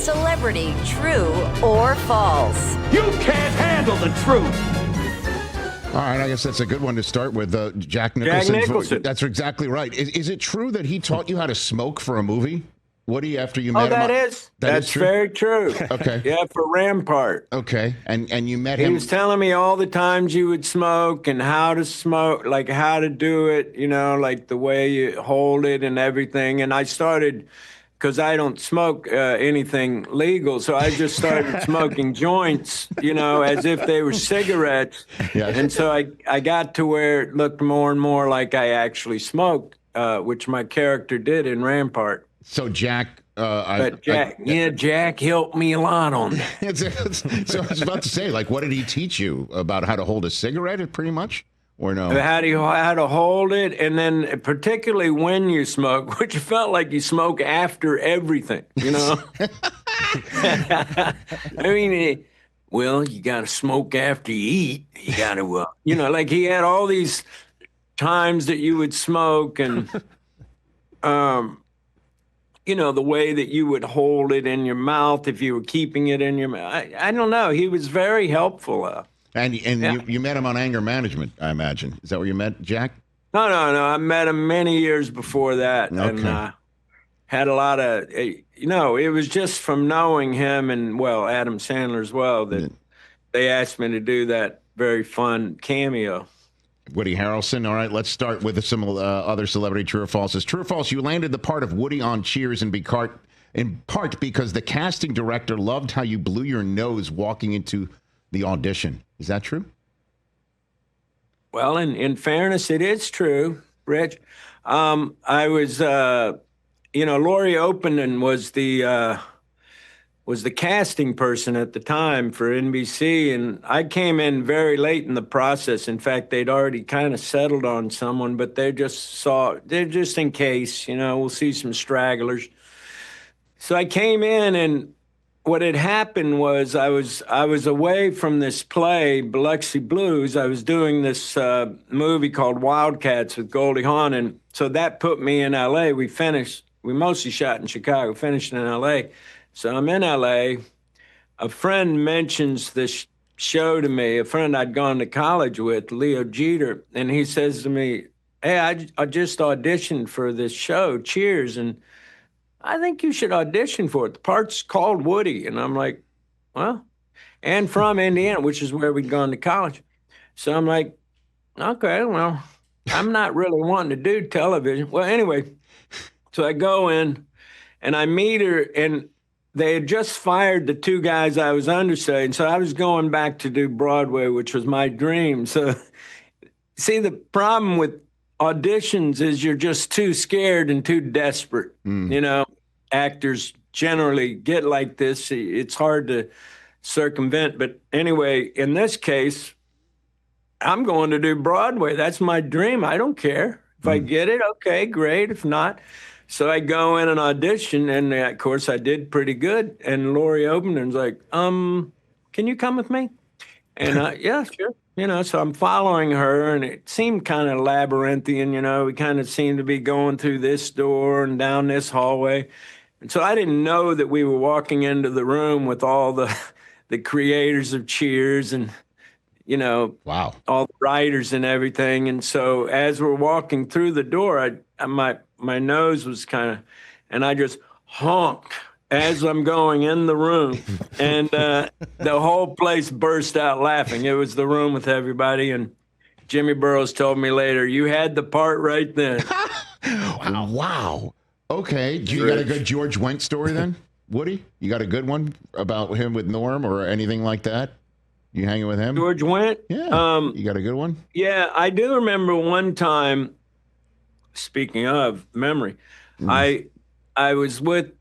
Celebrity True or False. You can't handle the truth. All right, I guess that's a good one to start with. Jack Nicholson. Jack Nicholson. That's exactly right. Is it true that he taught you how to smoke for a movie? Woody, after you met him? That's very true. Okay. Yeah, for Rampart. Okay. And you met him. He was telling me all the times you would smoke and how to smoke, like how to do it, like the way you hold it and everything. And I started, because I don't smoke anything legal, so I just started smoking joints, as if they were cigarettes. Yes. And so I got to where it looked more and more like I actually smoked, which my character did in Rampart. So Jack, Jack helped me a lot on that. So I was about to say, what did he teach you about how to hold a cigarette, pretty much, or no? How to hold it, and then particularly when you smoke, which felt like you smoke after everything, I mean, well, you got to smoke after you eat. You got to, like he had all these times that you would smoke, and the way that you would hold it in your mouth if you were keeping it in your mouth. I don't know. He was very helpful. And you met him on anger management, I imagine. Is that where you met Jack? No. I met him many years before that. Okay. And had a lot of, it was just from knowing him and, Adam Sandler as well, that they asked me to do that very fun cameo. Woody Harrelson. All right, let's start with some other celebrity true or false. True or false, you landed the part of Woody on Cheers in part because the casting director loved how you blew your nose walking into the audition. Is that true? Well, in fairness, it is true, Rich. I was, Laurie Openden was the casting person at the time for NBC, and I came in very late in the process. In fact, they'd already kind of settled on someone, but they're just in case, we'll see some stragglers. So I came in, and what had happened was I was away from this play, Biloxi Blues. I was doing this movie called Wildcats with Goldie Hawn, and so that put me in L.A. We mostly shot in Chicago, finished in L.A., so I'm in L.A. A friend mentions this show to me, a friend I'd gone to college with, Leo Jeter, and he says to me, hey, I just auditioned for this show, Cheers, and I think you should audition for it. The part's called Woody. And I'm like, well, and from Indiana, which is where we'd gone to college. So I'm like, okay, well, I'm not really wanting to do television. Well, anyway, so I go in and I meet her, and they had just fired the two guys I was understudying. So I was going back to do Broadway, which was my dream. So see, the problem with auditions is you're just too scared and too desperate. Actors generally get like this. It's hard to circumvent. But anyway, in this case, I'm going to do Broadway. That's my dream. I don't care. If I get it, okay, great. If not, so I go in and audition, and of course I did pretty good. And Laurie Openden's like, can you come with me? And yeah, sure. So I'm following her, and it seemed kind of labyrinthian, we kind of seemed to be going through this door and down this hallway. And so I didn't know that we were walking into the room with all the creators of Cheers and, wow, all the writers and everything. And so as we're walking through the door, my nose was and I just honked as I'm going in the room, and the whole place burst out laughing. It was the room with everybody, and Jimmy Burrows told me later, you had the part right then. Wow. Okay. You got a good George Wendt story then, Woody? You got a good one about him with Norm or anything like that? You hanging with him? George Wendt? Yeah. You got a good one? Yeah, I do remember one time, speaking of memory, I was with,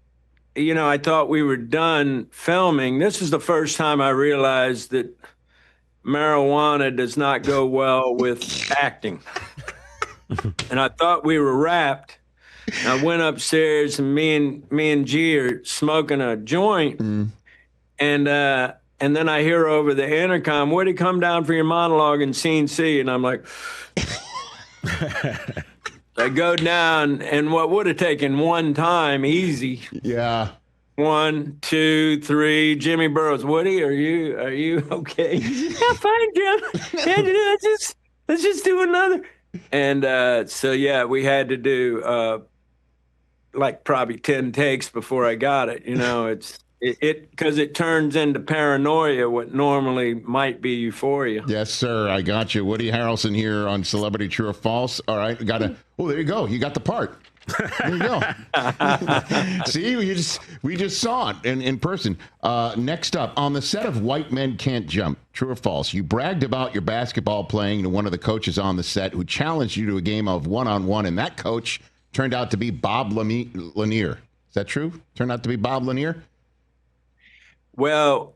I thought we were done filming. This is the first time I realized that marijuana does not go well with acting. And I thought we were wrapped. I went upstairs, and me and G are smoking a joint. And then I hear over the intercom, Woody, come down for your monologue in scene C. And I'm like, I go down, and what would have taken one time, easy. Yeah. 1, 2, 3. Jimmy Burrows. Woody, are you okay? Yeah, fine, Jim. Yeah, let's just do another. And so yeah, we had to do like probably 10 takes before I got it. It because it turns into paranoia what normally might be euphoria. Yes, sir. I got you. Woody Harrelson here on Celebrity True or False. All right, oh, there you go. You got the part. There you go. See, we just saw it in person. Next up, on the set of White Men Can't Jump, true or false, you bragged about your basketball playing to one of the coaches on the set who challenged you to a game of one-on-one, and that coach turned out to be Bob Lanier. Is that true? Turned out to be Bob Lanier? Well,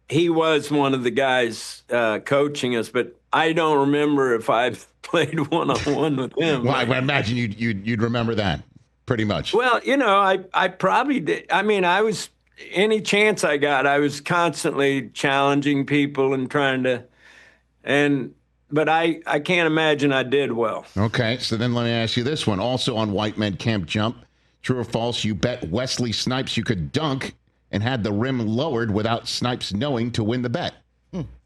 he was one of the guys coaching us, but I don't remember if I've played one-on-one with him. Well, I would imagine you'd remember that pretty much. Well, I probably did. I mean, any chance I got, I was constantly challenging people and trying to, but I can't imagine I did well. Okay, so then let me ask you this one. Also on White Men Can't Jump, true or false, you bet Wesley Snipes you could dunk and had the rim lowered without Snipes knowing to win the bet.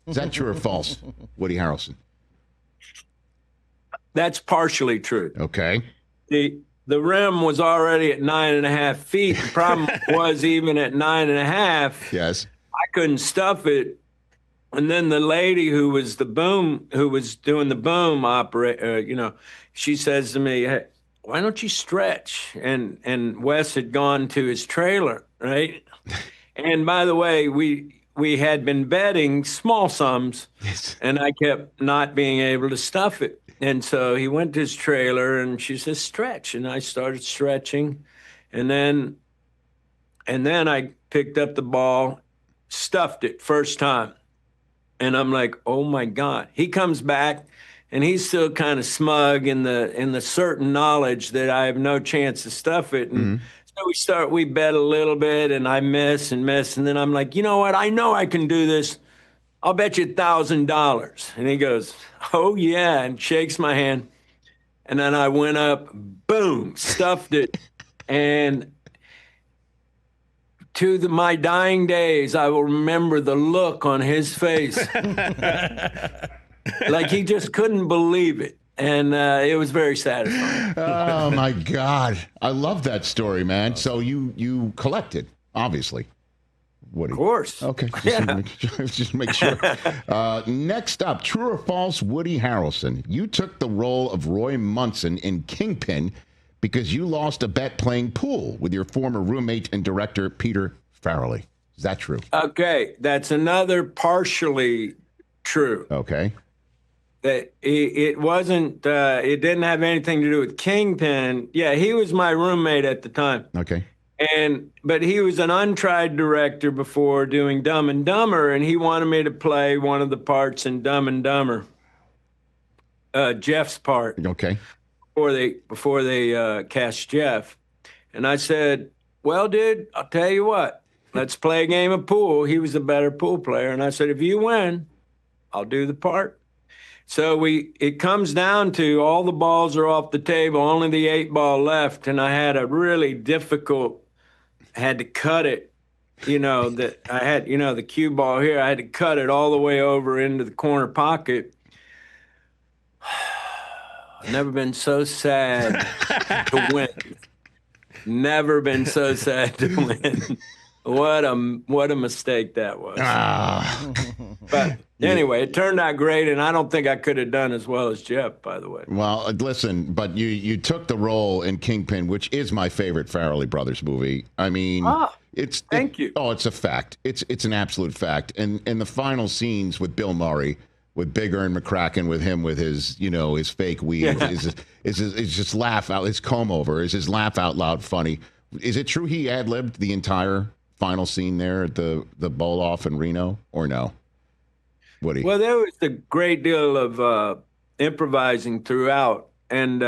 Is that true or false, Woody Harrelson? That's partially true. Okay. The rim was already at 9.5 feet. The problem was even at 9.5. Yes. I couldn't stuff it. And then the lady who was doing the boom operator, she says to me, "Hey, why don't you stretch?" And Wes had gone to his trailer, right? And by the way, we had been betting small sums, Yes. and I kept not being able to stuff it. And so he went to his trailer, and she says, "Stretch." And I started stretching. And then I picked up the ball, stuffed it first time. And I'm like, oh, my God. He comes back, and he's still kind of smug in the certain knowledge that I have no chance to stuff it. And so we bet a little bit, and I miss. And then I'm like, you know what? I know I can do this. I'll bet you $1,000. And he goes, oh, yeah, and shakes my hand. And then I went up, boom, stuffed it. And to my dying days, I will remember the look on his face. Like he just couldn't believe it. And it was very satisfying. Oh, my God. I love that story, man. So you collected, obviously. Woody. Of course. Okay. Just make sure. Next up, true or false, Woody Harrelson. You took the role of Roy Munson in Kingpin because you lost a bet playing pool with your former roommate and director, Peter Farrelly. Is that true? Okay. That's another partially true. Okay. That it wasn't, it didn't have anything to do with Kingpin. Yeah, he was my roommate at the time. Okay. But he was an untried director before doing Dumb and Dumber, and he wanted me to play one of the parts in Dumb and Dumber, Jeff's part. Okay. Before they cast Jeff, and I said, "Well, dude, I'll tell you what. Let's play a game of pool." He was a better pool player, and I said, "If you win, I'll do the part." So it comes down to all the balls are off the table, only the 8-ball left, and I had a really difficult. Had to cut it, that I had, the cue ball here. I had to cut it all the way over into the corner pocket. I've never been so sad to win. Never been so sad to win. What a mistake that was. But anyway, it turned out great, and I don't think I could have done as well as Jeff, by the way. Well, listen, but you took the role in Kingpin, which is my favorite Farrelly Brothers movie. I mean, thank you. Oh, it's a fact. It's an absolute fact. And the final scenes with Bill Murray, with Big Ern McCracken, with him with his his fake weave, is just laugh out. His comb over is his laugh out loud funny. Is it true he ad-libbed the entire final scene there at the bowl off in Reno, or no? Woody? Well, there was a great deal of improvising throughout, and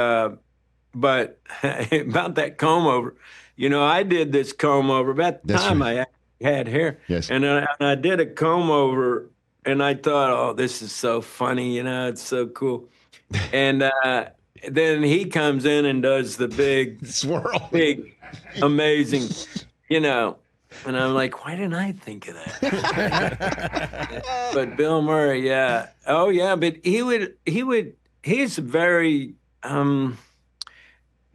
but about that comb over, I did this comb over about the time I had hair, yes, and I did a comb over, and I thought, oh, this is so funny, it's so cool, and then he comes in and does the big swirl, big, amazing. you know, and I'm like, why didn't I think of that? But Bill Murray, yeah. Oh, yeah, but he's very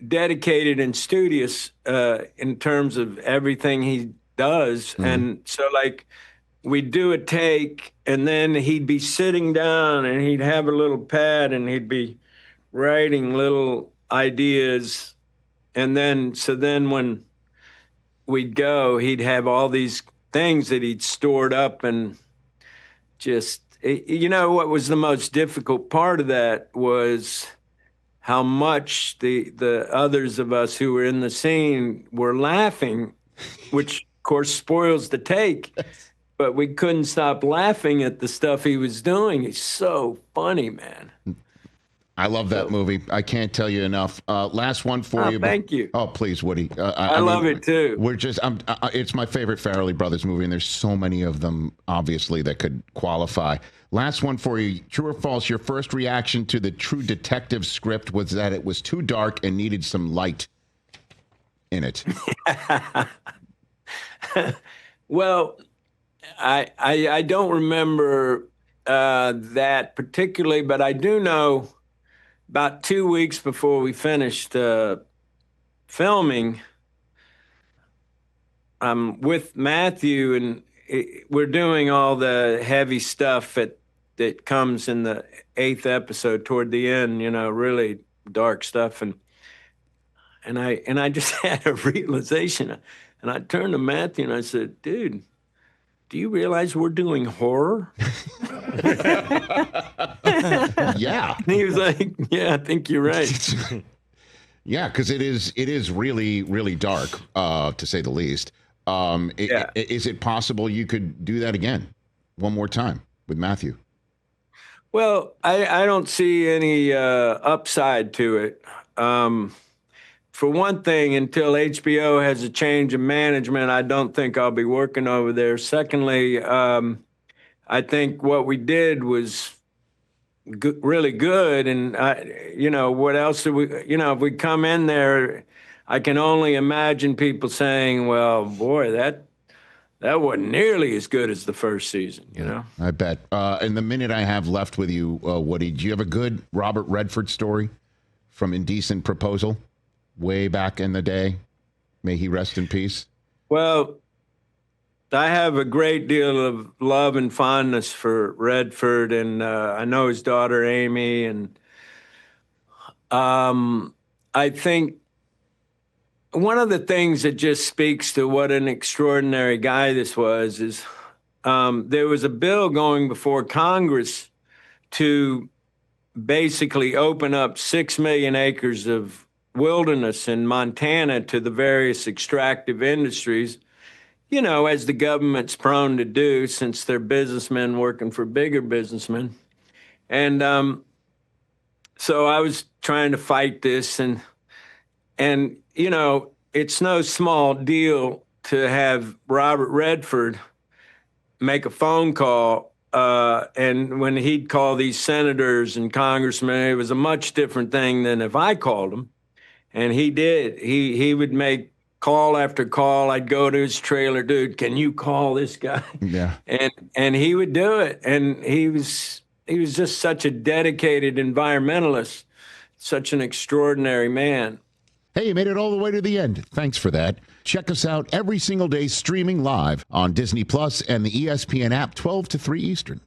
dedicated and studious in terms of everything he does. And so, like, we'd do a take, and then he'd be sitting down and he'd have a little pad and he'd be writing little ideas. And then when we'd go, he'd have all these things that he'd stored up. And just, you know, what was the most difficult part of that was how much the others of us who were in the scene were laughing, which of course spoils the take. But we couldn't stop laughing at the stuff he was doing. He's so funny, man. I love that movie. I can't tell you enough. Last one for you. Thank you. Oh, please, Woody. I love it too. We're just. It's my favorite Farrelly Brothers movie, and there's so many of them, obviously, that could qualify. Last one for you. True or false? Your first reaction to the True Detective script was that it was too dark and needed some light in it. Well, I don't remember that particularly, but I do know about 2 weeks before we finished filming, I'm with Matthew, and we're doing all the heavy stuff that comes in the 8th episode toward the end, you know, really dark stuff. And I just had a realization, and I turned to Matthew and I said, dude, do you realize we're doing horror? Yeah. And he was like, yeah, I think you're right. Yeah, because it is really, really dark, to say the least. Is it possible you could do that again one more time with Matthew? Well, I don't see any upside to it. For one thing, until HBO has a change of management, I don't think I'll be working over there. Secondly, I think what we did was really good. And, you know, what else do we, you know, if we come in there, I can only imagine people saying, well, boy, that wasn't nearly as good as the first season, you know? I bet. In the minute I have left with you, Woody, do you have a good Robert Redford story from Indecent Proposal? Way back in the day. May he rest in peace. Well, I have a great deal of love and fondness for Redford, and I know his daughter Amy, and I think one of the things that just speaks to what an extraordinary guy this was is there was a bill going before Congress to basically open up 6 million acres of wilderness in Montana to the various extractive industries, you know, as the government's prone to do since they're businessmen working for bigger businessmen. And so I was trying to fight this, and you know, it's no small deal to have Robert Redford make a phone call. And when he'd call these senators and congressmen, it was a much different thing than if I called them. And he did. He would make call after call. I'd go to his trailer, dude, can you call this guy? Yeah. And he would do it. And he was just such a dedicated environmentalist, such an extraordinary man. Hey, you made it all the way to the end. Thanks for that. Check us out every single day streaming live on Disney Plus and the ESPN app 12 to 3 Eastern.